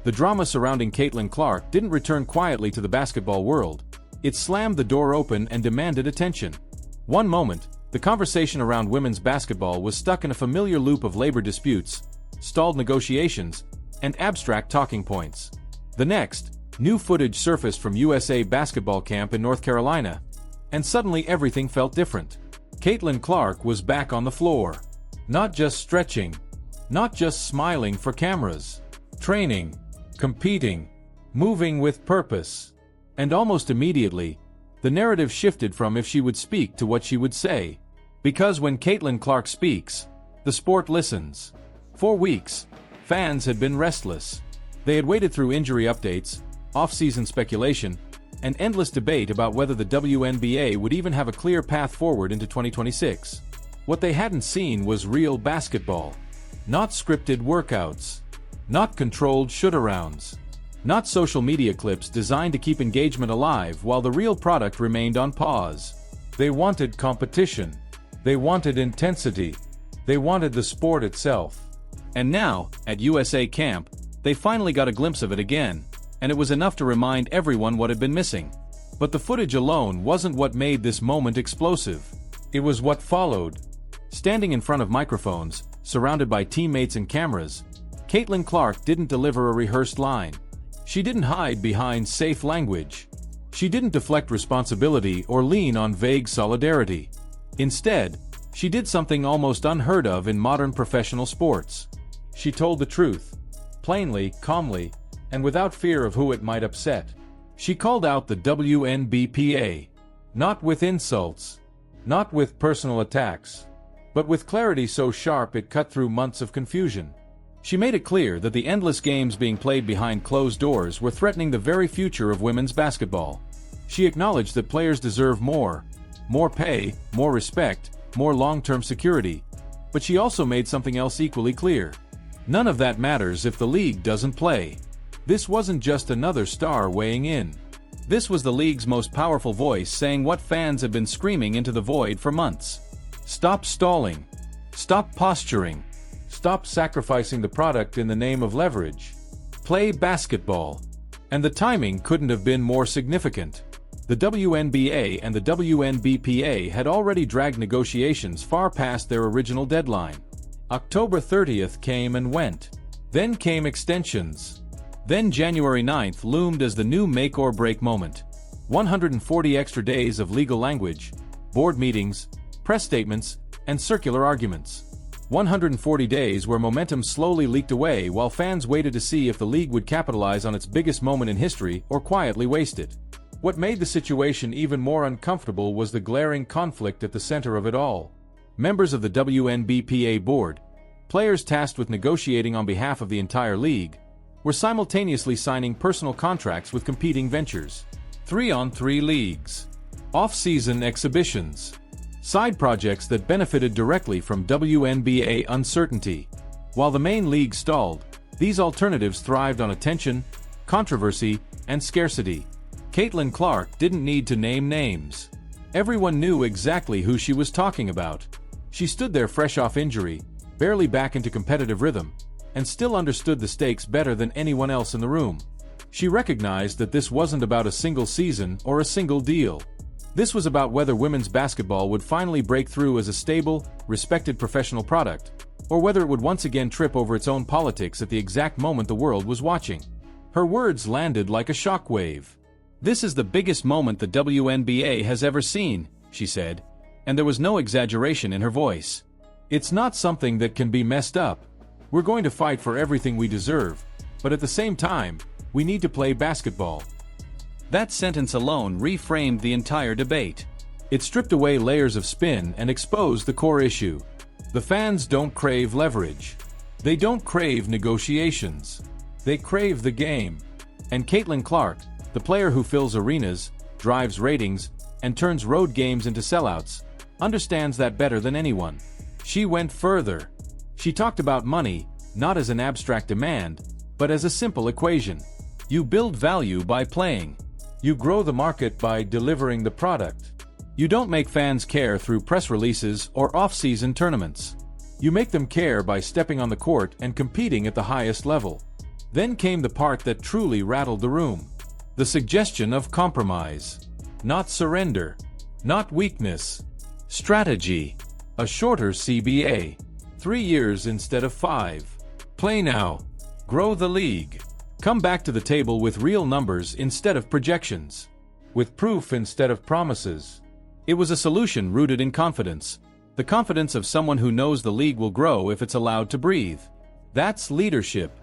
The drama surrounding Caitlin Clark didn't return quietly to the basketball world. It slammed the door open and demanded attention. One moment, the conversation around women's basketball was stuck in a familiar loop of labor disputes, stalled negotiations, and abstract talking points. The next, new footage surfaced from USA basketball camp in North Carolina, and suddenly everything felt different. Caitlin Clark was back on the floor. Not just stretching, not just smiling for cameras. Training, competing, moving with purpose. And almost immediately, the narrative shifted from if she would speak to what she would say. Because when Caitlin Clark speaks, the sport listens. For weeks, fans had been restless. They had waited through injury updates, off-season speculation, and endless debate about whether the WNBA would even have a clear path forward into 2026. What they hadn't seen was real basketball. Not scripted workouts. Not controlled shoot-arounds. Not social media clips designed to keep engagement alive while the real product remained on pause. They wanted competition. They wanted intensity. They wanted the sport itself. And now, at USA Camp, they finally got a glimpse of it again, and it was enough to remind everyone what had been missing. But the footage alone wasn't what made this moment explosive. It was what followed. Standing in front of microphones, surrounded by teammates and cameras, Caitlin Clark didn't deliver a rehearsed line. She didn't hide behind safe language. She didn't deflect responsibility or lean on vague solidarity. Instead, she did something almost unheard of in modern professional sports. She told the truth. Plainly, calmly, and without fear of who it might upset. She called out the WNBPA. Not with insults. Not with personal attacks. But with clarity so sharp it cut through months of confusion. She made it clear that the endless games being played behind closed doors were threatening the very future of women's basketball. She acknowledged that players deserve more pay, more respect, more long-term security. But she also made something else equally clear. None of that matters if the league doesn't play. This wasn't just another star weighing in. This was the league's most powerful voice saying what fans have been screaming into the void for months. Stop stalling. Stop posturing. Stop sacrificing the product in the name of leverage. Play basketball. And the timing couldn't have been more significant. The WNBA and the WNBPA had already dragged negotiations far past their original deadline. October 30th came and went. Then came extensions. Then January 9th loomed as the new make-or-break moment. 140 extra days of legal language, board meetings, press statements, and circular arguments. 140 days where momentum slowly leaked away while fans waited to see if the league would capitalize on its biggest moment in history or quietly waste it. What made the situation even more uncomfortable was the glaring conflict at the center of it all. Members of the WNBPA board, players tasked with negotiating on behalf of the entire league, were simultaneously signing personal contracts with competing ventures. 3-on-3 leagues. Off-season exhibitions. Side projects that benefited directly from WNBA uncertainty. While the main league stalled, these alternatives thrived on attention, controversy, and scarcity. Caitlin Clark didn't need to name names. Everyone knew exactly who she was talking about. She stood there fresh off injury, barely back into competitive rhythm, and still understood the stakes better than anyone else in the room. She recognized that this wasn't about a single season or a single deal. This was about whether women's basketball would finally break through as a stable, respected professional product, or whether it would once again trip over its own politics at the exact moment the world was watching. Her words landed like a shockwave. "This is the biggest moment the WNBA has ever seen," she said, and there was no exaggeration in her voice. "It's not something that can be messed up. We're going to fight for everything we deserve, but at the same time, we need to play basketball." That sentence alone reframed the entire debate. It stripped away layers of spin and exposed the core issue. The fans don't crave leverage. They don't crave negotiations. They crave the game. And Caitlin Clark, the player who fills arenas, drives ratings, and turns road games into sellouts, understands that better than anyone. She went further. She talked about money, not as an abstract demand, but as a simple equation. You build value by playing. You grow the market by delivering the product. You don't make fans care through press releases or off-season tournaments. You make them care by stepping on the court and competing at the highest level. Then came the part that truly rattled the room. The suggestion of compromise. Not surrender. Not weakness. Strategy. A shorter CBA. 3 years instead of 5. Play now. Grow the league. Come back to the table with real numbers instead of projections. With proof instead of promises. It was a solution rooted in confidence. The confidence of someone who knows the league will grow if it's allowed to breathe. That's leadership.